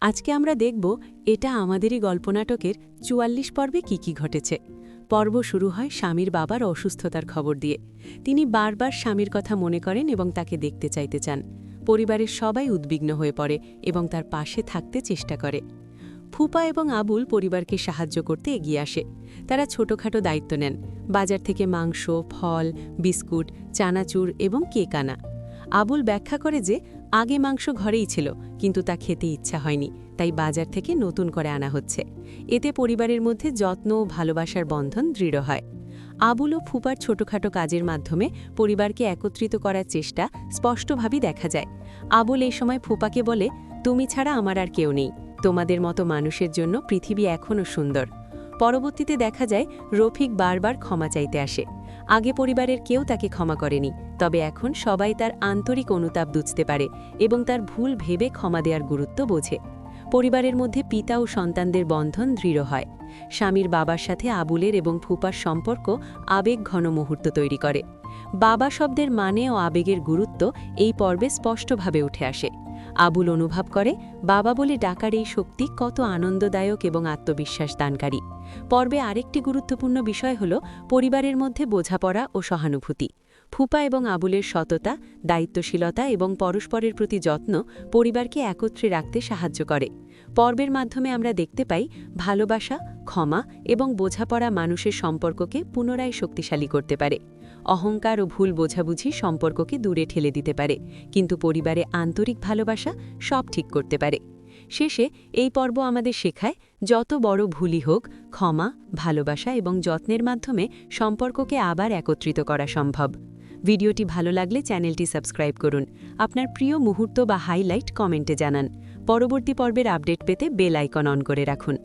আজকে আমরা দেখব এটা আমাদেরই গল্পনাটকের ৪৪ পর্বে কি ঘটেছে। পর্ব শুরু হয় স্বামীর বাবার অসুস্থতার খবর দিয়ে। তিনি বারবার স্বামীর কথা মনে করেন এবং তাকে দেখতে চাইতে চান। পরিবারের সবাই উদ্বিগ্ন হয়ে পড়ে এবং তার পাশে থাকতে চেষ্টা করে। ফুপা এবং আবুল পরিবারকে সাহায্য করতে এগিয়ে আসে। তারা ছোটখাটো দায়িত্ব নেন, বাজার থেকে মাংস, ফল, বিস্কুট, চানাচুর এবং কেক আনা। আবুল ব্যাখ্যা করে যে আগে মাংস ঘরেই ছিল, কিন্তু তা খেতে ইচ্ছা হয়নি, তাই বাজার থেকে নতুন করে আনা হচ্ছে। এতে পরিবারের মধ্যে যত্ন ও ভালোবাসার বন্ধন দৃঢ় হয়। আবুল ও ফুপার ছোটখাটো কাজের মাধ্যমে পরিবারকে একত্রিত করার চেষ্টা স্পষ্টভাবেই দেখা যায়। আবুল এই সময় ফুপাকে বলে, তুমি ছাড়া আমার আর কেউ নেই, তোমাদের মতো মানুষের জন্য পৃথিবী এখনও সুন্দর। পরবর্তীতে দেখা যায় রফিক বারবার ক্ষমা চাইতে আসে। আগে পরিবারের কেউ তাকে ক্ষমা করেনি, তবে এখন সবাই তার আন্তরিক অনুতাপ বুঝতে পারে এবং তার ভুল ভেবে ক্ষমা দেওয়ার গুরুত্ব বোঝে। পরিবারের মধ্যে পিতা ও সন্তানদের বন্ধন দৃঢ় হয়। স্বামীর বাবার সাথে আবুলের এবং ফুপার সম্পর্ক আবেগ ঘন মুহূর্ত তৈরি করে। বাবা শব্দের মানে ও আবেগের গুরুত্ব এই পর্বে স্পষ্টভাবে উঠে আসে। আবুল অনুভব করে বাবা বলে ডাকার এই শক্তি কত আনন্দদায়ক এবং আত্মবিশ্বাস দানকারী। পর্বে আরেকটি গুরুত্বপূর্ণ বিষয় হল পরিবারের মধ্যে বোঝাপড়া ও সহানুভূতি। ফুপা এবং আবুলের সততা, দায়িত্বশীলতা এবং পরস্পরের প্রতি যত্ন পরিবারকে একত্রে রাখতে সাহায্য করে। পর্বের মাধ্যমে আমরা দেখতে পাই ভালোবাসা, ক্ষমা এবং বোঝাপড়া মানুষের সম্পর্ককে পুনরায় শক্তিশালী করতে পারে। অহংকার ও ভুল বোঝাবুঝি সম্পর্ককে দূরে ঠেলে দিতে পারে, কিন্তু পরিবারে আন্তরিক ভালোবাসা সব ঠিক করতে পারে। শেষে এই পর্ব আমাদের শেখায়, যত বড় ভুলই হোক, ক্ষমা, ভালোবাসা এবং যত্নের মাধ্যমে সম্পর্ককে আবার একত্রিত করা সম্ভব। ভিডিওটি ভালো লাগলে চ্যানেলটি সাবস্ক্রাইব করুন। আপনার প্রিয় মুহূর্ত বা হাইলাইট কমেন্টে জানান। পরবর্তী পর্বের আপডেট পেতে বেল আইকন অন করে রাখুন।